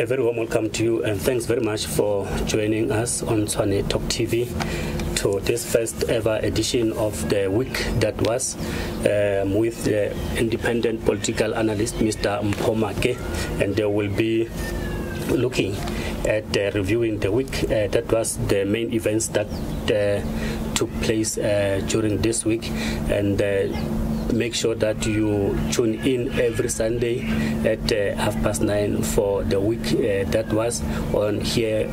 A very warm welcome to you, and thanks very much for joining us on Tshwane Talk TV to this first ever edition of the week that was with the independent political analyst Mr. Mpomake, and they will be looking at reviewing the week. That was the main events that took place during this week, and make sure that you tune in every Sunday at 9:30 for the week that was on here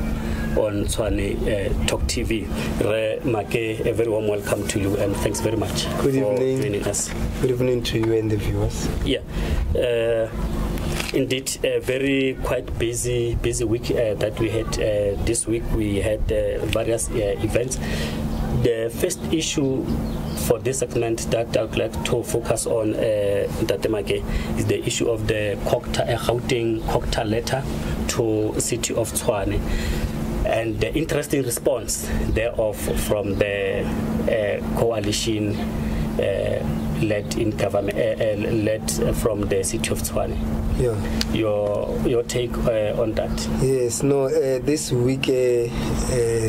on Tshwane Talk TV. Re Make, a very warm welcome to you, and thanks very much for joining us. Good evening to you and the viewers. Yeah. Indeed, a very quite busy week that we had this week. We had various events. The first issue for this segment that I would like to focus on, Ntate, is the issue of the COGTA, Gauteng COGTA letter to City of Tshwane, and the interesting response thereof from the coalition led in government, led from the City of Tshwane. Yeah. Your take on that? Yes, no, this week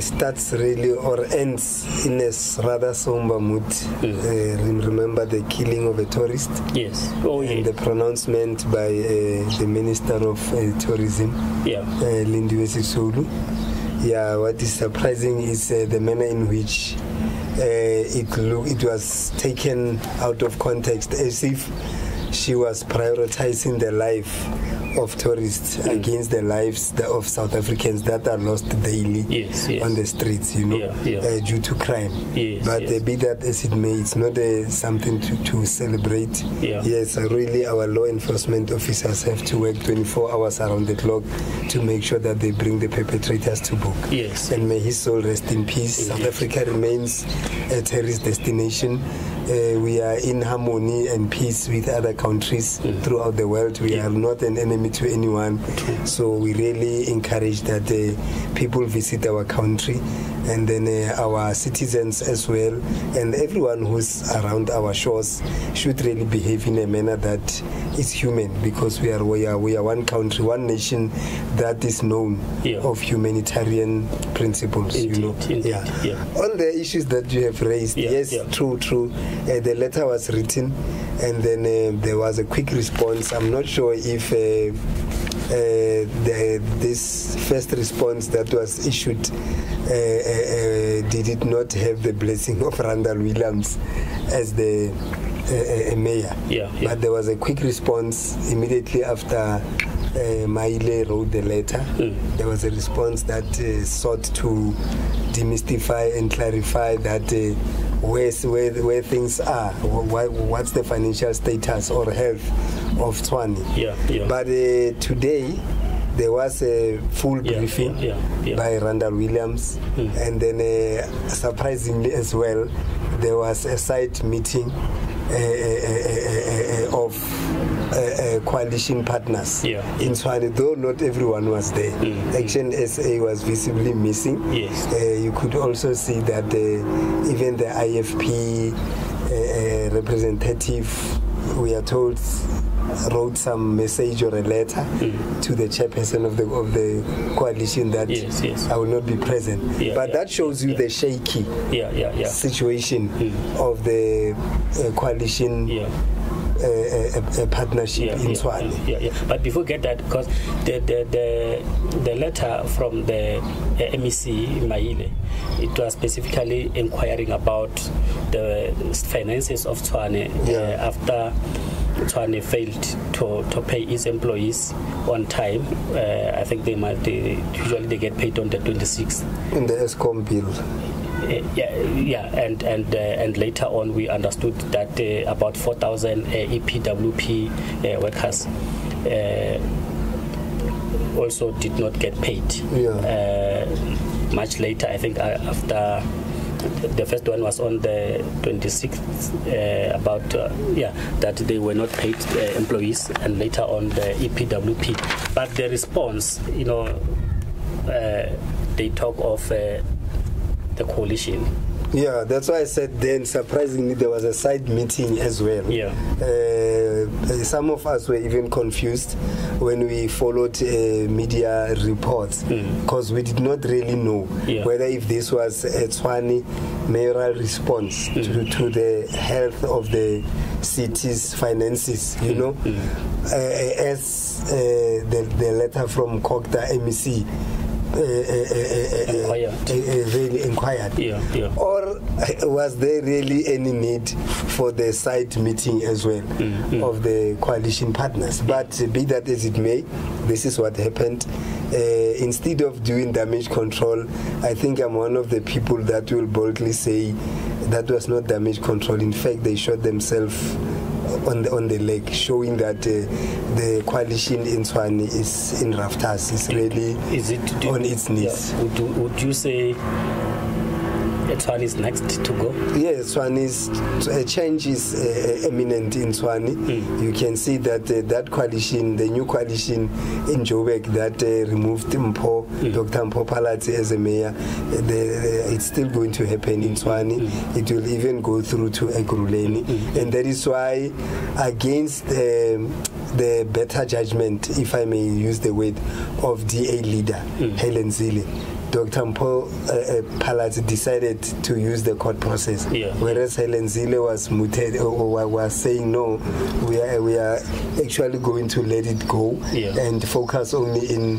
starts really or ends in a rather somber mood. Remember the killing of a tourist? Yes. And the pronouncement by the Minister of Tourism, Lindiwe Sisulu. Yeah, what is surprising is the manner in which it was taken out of context, as if she was prioritizing the life of tourists against the lives of South Africans that are lost daily on the streets, due to crime. But be that as it may, it's not something to celebrate. Yes, really our law enforcement officers have to work 24 hours around the clock to make sure that they bring the perpetrators to book. And may his soul rest in peace. South Africa remains a terrorist destination. We are in harmony and peace with other countries throughout the world. We are not an enemy to anyone. So we really encourage that people visit our country, and then our citizens as well, and everyone who's around our shores should really behave in a manner that is human, because we are one country, one nation that is known of humanitarian principles. Indeed. On the issues that you have raised, true. The letter was written, and then there was a quick response. I'm not sure if this first response that was issued did it not have the blessing of Randall Williams as the mayor. But there was a quick response immediately after Maile wrote the letter. There was a response that sought to demystify and clarify that where things are, what's the financial status or health of Tshwane. But today there was a full briefing by Randall Williams, and then surprisingly as well, there was a side meeting of coalition partners in Tshwane, though not everyone was there. Action SA was visibly missing. You could also see that even the IFP representative, we are told, wrote some message or a letter to the chairperson of the coalition that I will not be present. But that shows you the shaky situation of the coalition a partnership in Tshwane. But before we get that, because the letter from the MEC Maile, it was specifically inquiring about the finances of Tshwane after Tshwane failed to pay its employees on time. I think usually they get paid on the 26th. In the ESCOM bill. And later on we understood that about 4,000 EPWP workers also did not get paid. Much later, I think after the first one was on the 26th, that they were not paid employees, and later on the EPWP. But the response, they talk of the coalition Yeah, that's why I said then, surprisingly, there was a side meeting as well. Yeah. Some of us were even confused when we followed media reports, because we did not really know whether if this was a Tshwane mayoral response to the health of the city's finances, you know, as the letter from COGTA MEC really inquired. Or was there really any need for the side meeting as well of the coalition partners? But be that as it may, this is what happened. Instead of doing damage control, I think I'm one of the people that will boldly say that was not damage control. In fact, they shot themselves on the leg, showing that the coalition in Tshwane is in rafters. It's really on its knees. Yeah. Would you say Tshwane is next to go? Yes, change is imminent in Tshwane. You can see that that coalition, the new coalition in Joburg that removed Dr. Mpho Phalatse as a mayor, it's still going to happen in Tshwane. It will even go through to Ekurhuleni. And that is why, against the better judgment, if I may use the word, of DA leader, Helen Zille, Dr. Mpho Phalatse decided to use the court process, whereas Helen Zille was muted or was saying no, we are actually going to let it go and focus only in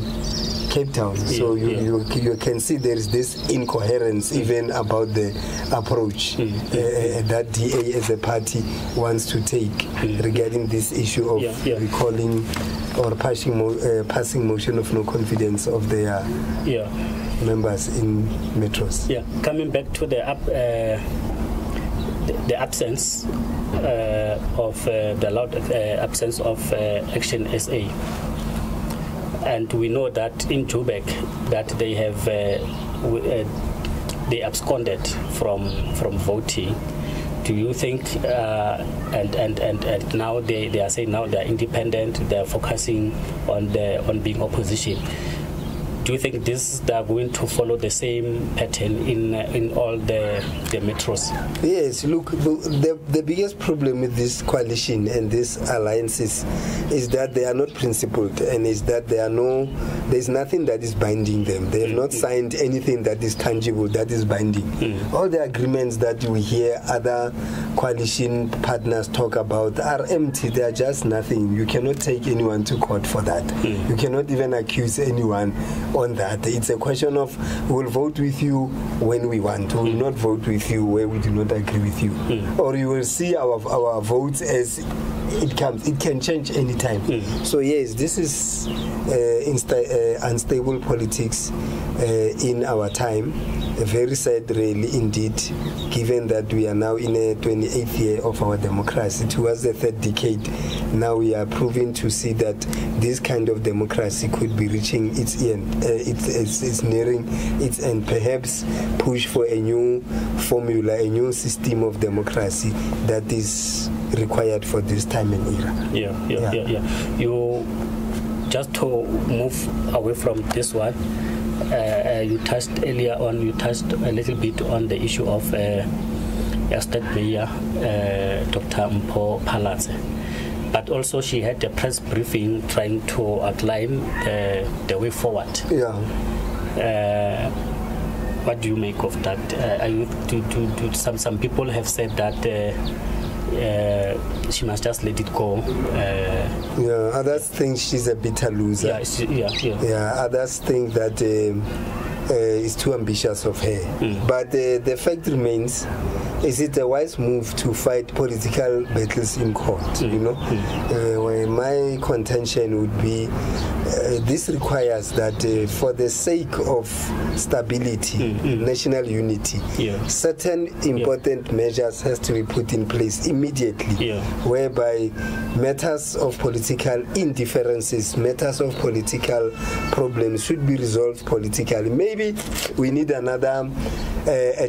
Cape Town. So you can see there is this incoherence even about the approach that DA as a party wants to take regarding this issue of recalling or passing motion of no confidence of their members in metros. Yeah, coming back to the absence of the loud absence of Action SA, and we know that in Joburg that they have they absconded from voting. Do you think and now they are saying now they are independent, they are focusing on being opposition? Do you think they are going to follow the same pattern in all the metros? Yes, look, the biggest problem with this coalition and these alliances is that they are not principled, and is that there's nothing that is binding them. They have not signed anything that is tangible, that is binding. All the agreements that we hear other coalition partners talk about are empty. They are just nothing. You cannot take anyone to court for that. You cannot even accuse anyone on that. It's a question of we'll vote with you when we want. We will not vote with you where we do not agree with you. Or you will see our votes as it comes. It can change anytime. So yes, this is unstable politics in our time. Very sad, really, indeed, given that we are now in a 28th year of our democracy, towards the third decade. Now we are proving to see that this kind of democracy could be reaching its end. It's nearing its end. Perhaps push for a new formula, a new system of democracy that is required for this time and era. Yeah. You just to move away from this one. You touched earlier on. You touched a little bit on the issue of State Mayor Dr. Mpho Phalatse, but also she had a press briefing trying to outline the way forward. What do you make of that? Are you some people have said that she must just let it go. Others think she's a bitter loser. Others think that it's too ambitious of her. But the fact remains, is it a wise move to fight political battles in court? You know, my contention would be this requires that for the sake of stability, national unity, certain important measures has to be put in place immediately, whereby matters of political indifferences, matters of political problems should be resolved politically. Maybe we need another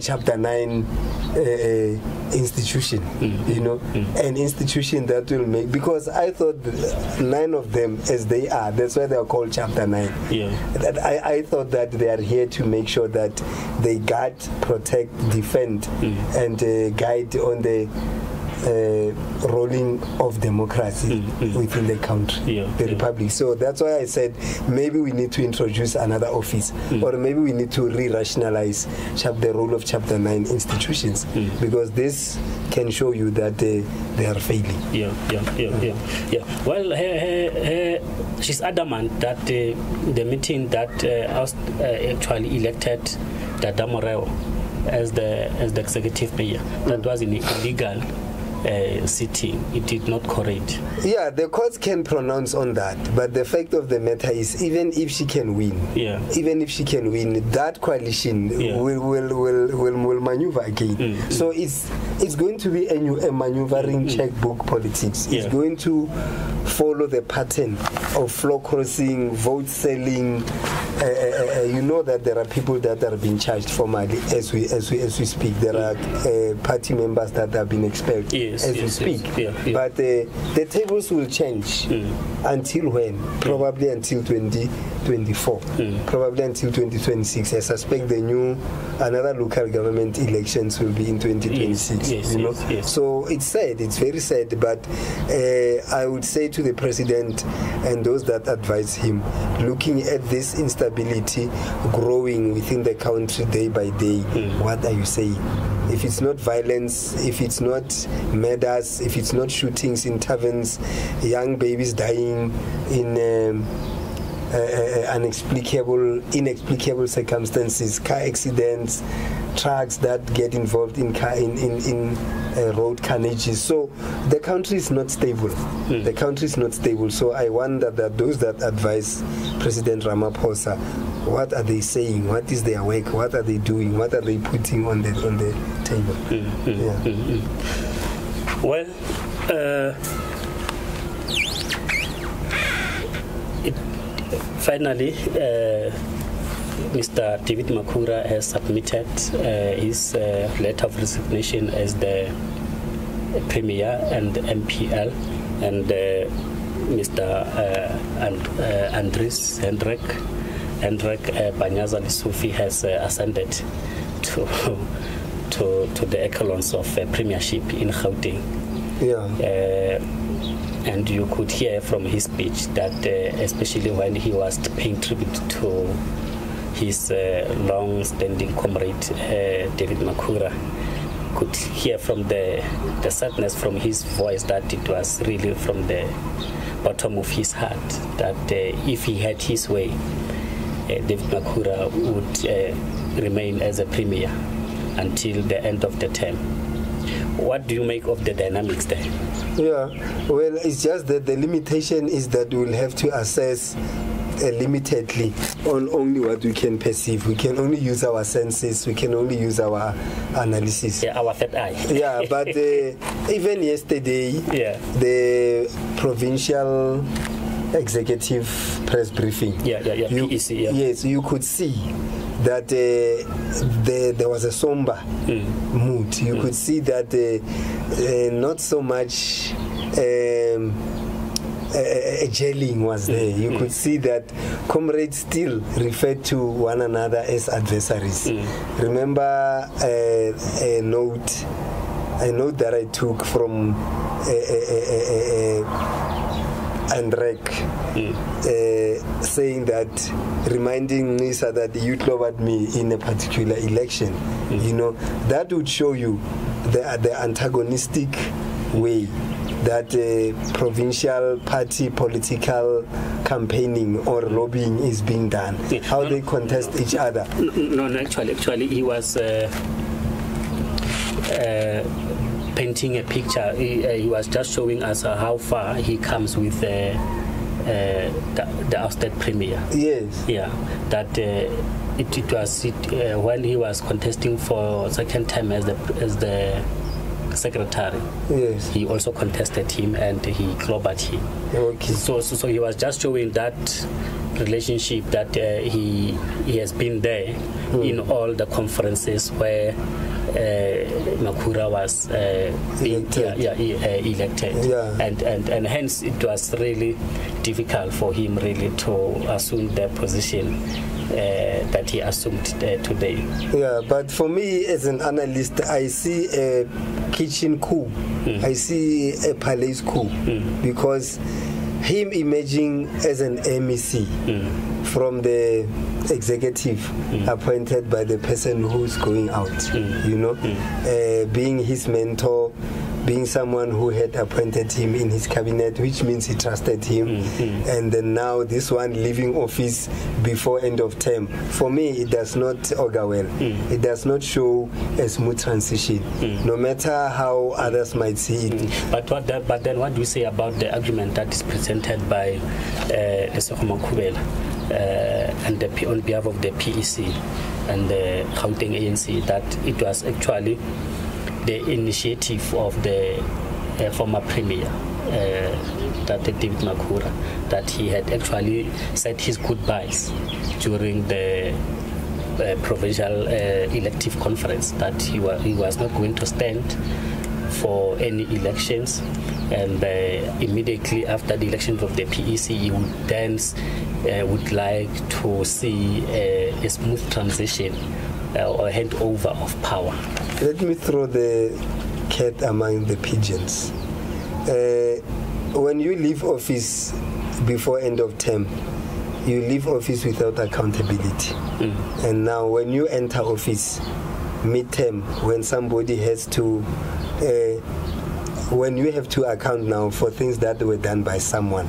Chapter 9 institution, an institution that will make, because I thought 9 of them, as they are, that's why they are called Chapter 9. That I thought that they are here to make sure that they guard, protect, defend, and guide on the rolling of democracy within the country, the republic. So that's why I said maybe we need to introduce another office, or maybe we need to re-rationalize the role of Chapter 9 institutions, because this can show you that they are failing. Well, she's adamant that the meeting that actually elected Dada Moreo as the executive mayor, that was illegal sitting. It did not correct. Yeah, the courts can pronounce on that, but the fact of the matter is, even if she can win, that coalition will maneuver again. So it's going to be a maneuvering checkbook politics. It's going to follow the pattern of floor crossing, vote selling. You know that there are people that are being charged formally as we speak. There are party members that have been expelled as we speak. But the tables will change until when? Probably until 2024. Probably until 2026. I suspect another local government elections will be in 2026. So it's sad. It's very sad. But I would say to the president and those that advise him, looking at this instability growing within the country day by day, what are you saying? If it's not violence, if it's not murders, if it's not shootings in taverns, young babies dying in inexplicable circumstances, car accidents, trucks that get involved in road carnages. So the country is not stable. The country is not stable. So I wonder that those that advise President Ramaphosa, what are they saying? What is their work? What are they doing? What are they putting on the table? Well, finally, Mr. David Makhura has submitted his letter of resignation as the Premier and MPL, and Mr. Andries Hendrik Banyaza Lissufi has ascended to the echelons of premiership in Gauteng. And you could hear from his speech that especially when he was paying tribute to his long-standing comrade David Makhura, could hear from the sadness from his voice that it was really from the bottom of his heart that if he had his way, David Makhura would remain as a premier until the end of the term. What do you make of the dynamics there? Well, it's just that the limitation is that we'll have to assess limitedly on only what we can perceive. We can only use our senses. We can only use our analysis. Our third eye. But even yesterday, the provincial executive press briefing. PEC. Yes, you could see that there was a somber mood. You could see that not so much a gelling was there. You could see that comrades still referred to one another as adversaries. Remember a note that I took from Andrek saying that, reminding Nisa that you clobbered me in a particular election. That would show you the antagonistic way that provincial party political campaigning or lobbying is being done. How they contest each other. No, actually he was painting a picture. He was just showing us how far he comes with the ousted premier. Yes. That it was when he was contesting for second time as the secretary. Yes. He also contested him and he clobbered him. Okay. So he was just showing that relationship that he has been there in all the conferences where Makhura was elected. And hence it was really difficult for him really to assume the position that he assumed today. Yeah, but for me as an analyst, I see a kitchen coup. I see a palace coup because him emerging as an MEC from the executive appointed by the person who's going out, being his mentor, being someone who had appointed him in his cabinet, which means he trusted him, and then now this one leaving office before end of term. For me, it does not augur well. It does not show a smooth transition, no matter how others might see it. But then what do you say about the argument that is presented by Makhura and on behalf of the PEC and the Gauteng ANC, that it was actually the initiative of the former premier, that David Makhura, that he had actually said his goodbyes during the provincial elective conference, that he was not going to stand for any elections, and immediately after the elections of the PEC, he would then would like to see a smooth transition or handover of power. Let me throw the cat among the pigeons. When you leave office before end of term, you leave office without accountability. And now when you enter office mid-term, when somebody has to when you have to account now for things that were done by someone,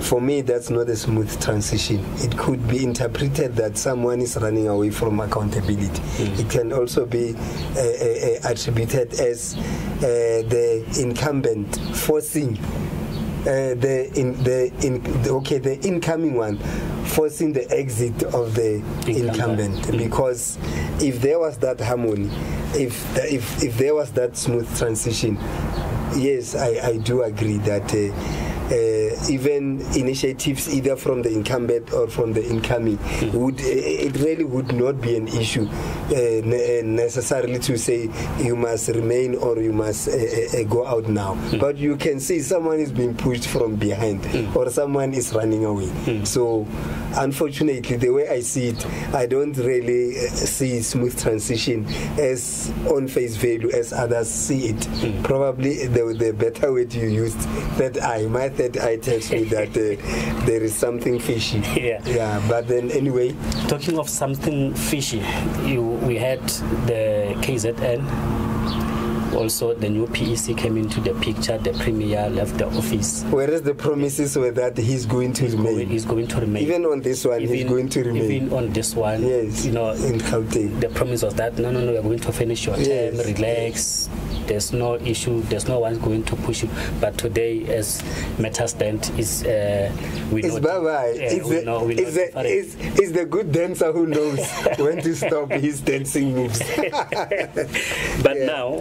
for me that's not a smooth transition. It could be interpreted that someone is running away from accountability. It can also be attributed as the incumbent forcing the incoming one forcing the exit of the incumbent. Because if there was that harmony, if there was that smooth transition, yes, I do agree that even initiatives either from the incumbent or from the incoming it really would not be an issue necessarily to say you must remain or you must go out now. But you can see someone is being pushed from behind or someone is running away. So unfortunately, the way I see it, I don't really see smooth transition as on face value as others see it. Probably the better way to use my third eye tells me that there is something fishy. Yeah. But then anyway, talking of something fishy, we had the KZN. Also, the new PEC came into the picture. The premier left the office. Whereas the promises were that he's going to remain. He's going to remain. Even on this one, he's going to remain. Even on this one, yes. In Gauteng. The promise was that no, you're going to finish your term, relax. There's no issue. There's no one going to push you. But today, as matters stand, is it's bye-bye. It's the good dancer who knows when to stop his dancing moves. But now,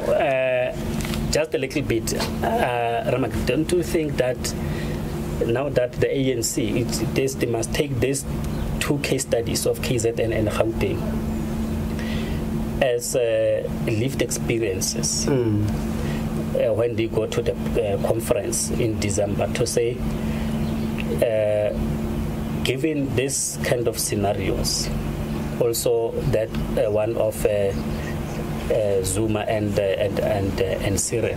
just a little bit, Ramak, don't you think that now that the ANC, they must take these two case studies of KZN and Gauteng as lived experiences when they go to the conference in December, to say, given this kind of scenarios, also that one of Zuma and Cyril,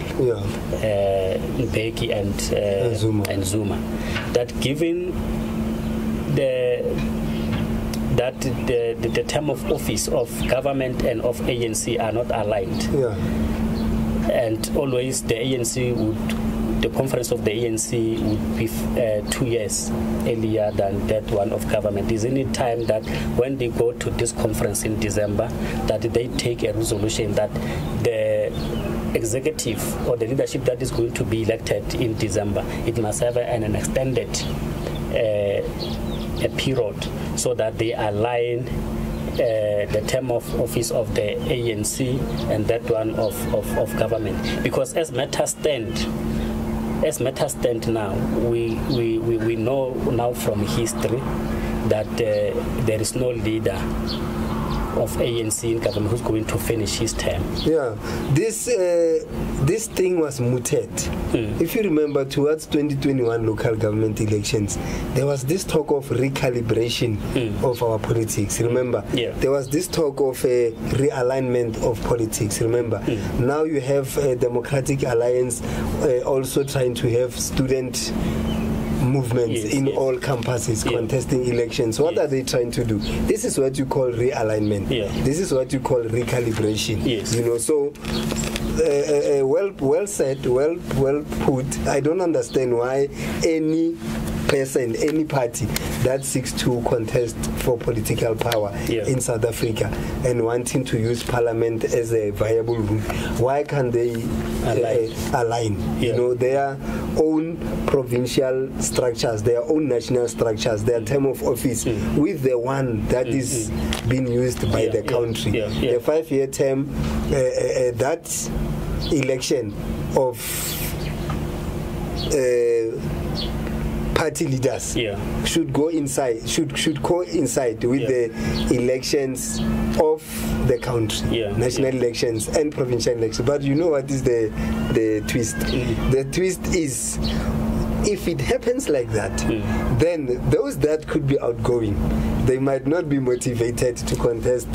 Mbeki and Zuma, that given the term of office of government and of ANC are not aligned, and always the conference of the ANC would be 2 years earlier than that one of government. Is any time that when they go to this conference in December, that they take a resolution that the executive or the leadership that is going to be elected in December, it must have an extended a period, so that they align the term of office of the ANC and that one of government. Because as matters stand now, we know now from history that there is no leader of ANC in government who's going to finish his term. Yeah, this thing was mooted. If you remember, towards 2021 local government elections, there was this talk of recalibration of our politics. Remember, there was this talk of a realignment of politics. Remember, now you have a Democratic Alliance also trying to have student movements in all campuses contesting elections. What are they trying to do? This is what you call realignment. This is what you call recalibration. You know, so well said, well put. I don't understand why any person, any party that seeks to contest for political power in South Africa and wanting to use parliament as a viable route, why can't they align? You know, their own provincial structures, their own national structures, their term of office with the one that is being used by the country. The 5-year term, that election of party leaders should go inside, should coincide with the elections of the country, national elections and provincial elections. But you know what is the twist? The twist is, if it happens like that, then those that could be outgoing, they might not be motivated to contest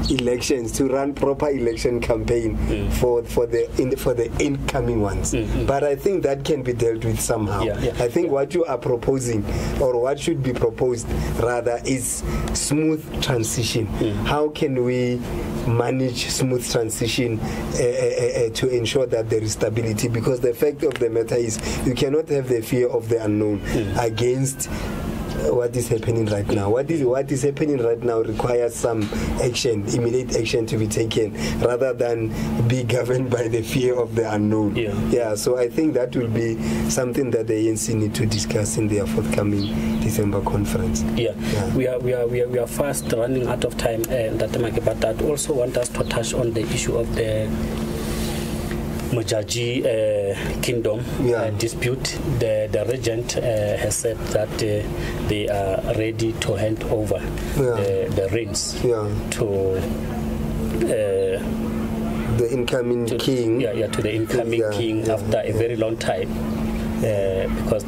elections, to run proper election campaign for the incoming ones. But I think that can be dealt with somehow. I think what you are proposing, or what should be proposed rather, is smooth transition. How can we manage smooth transition to ensure that there is stability? Because the fact of the matter is, you cannot have the fear of the unknown against what is happening right now. What is happening right now requires some action, immediate action to be taken, rather than be governed by the fear of the unknown. So I think that will be something that the ANC need to discuss in their forthcoming December conference. We are fast running out of time, but I also want us to touch on the issue of the Mojaji Kingdom dispute. The regent has said that they are ready to hand over the reins to the incoming king. To the incoming king after a very long time, because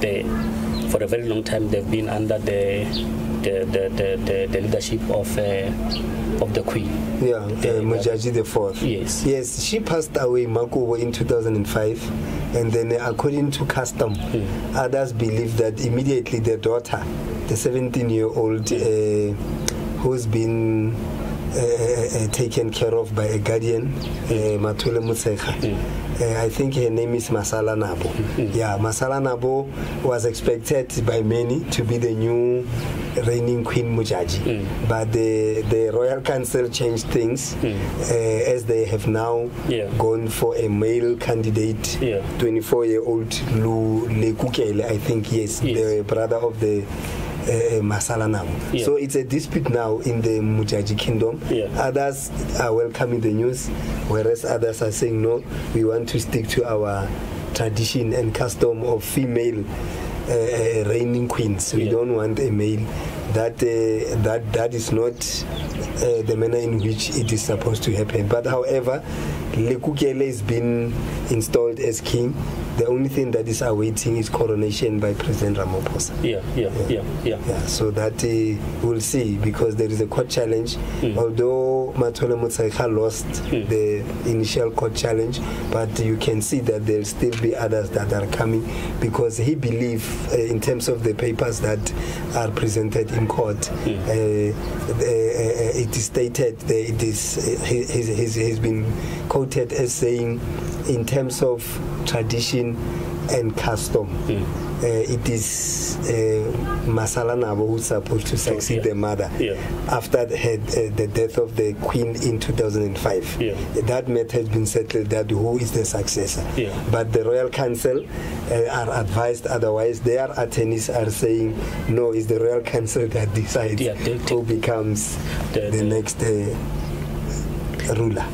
for a very long time they've been under the leadership of the Queen. Mojaji the Fourth. Yes, she passed away, Makubo, in 2005, and then according to custom, others believe that immediately the daughter, the 17-year-old who's been taken care of by a guardian, Matule Mutsekha. I think her name is Masala Nabo. Masala Nabo was expected by many to be the new reigning Queen Mojaji. But the Royal Council changed things as they have now gone for a male candidate, 24-year-old Lu Lekukele, I think, the brother of the Masala Nabo. So it's a dispute now in the Mojaji Kingdom. Others are welcoming the news, whereas others are saying, no, we want to stick to our tradition and custom of female reigning queens. We don't want a male. That is not the manner in which it is supposed to happen. But however, Lekukele has been installed as king. The only thing that is awaiting is coronation by President Ramaphosa. So that we'll see, because there is a court challenge. Although Matole Motsekga lost the initial court challenge, but you can see that there'll still be others that are coming, because he believes, in terms of the papers that are presented in court, it is stated that he's been quoted as saying, in terms of tradition, and custom. It is Masala Nabo who's supposed to succeed the mother after the death of the queen in 2005. That matter has been settled, that who is the successor. But the Royal Council are advised otherwise. Their attorneys are saying, no, it's the Royal Council that decides who becomes the next ruler.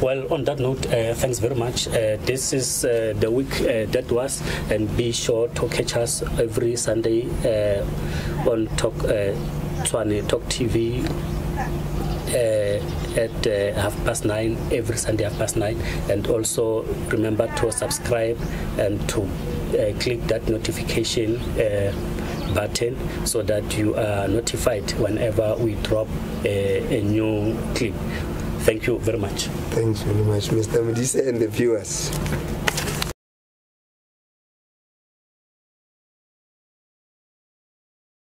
Well, on that note, thanks very much. This is the week that was, and be sure to catch us every Sunday on Tshwane Talk TV at 9:30 every Sunday 9:30, and also remember to subscribe and to click that notification button so that you are notified whenever we drop a new clip. Thank you very much. Thanks very much, Mr. Medisa and the viewers.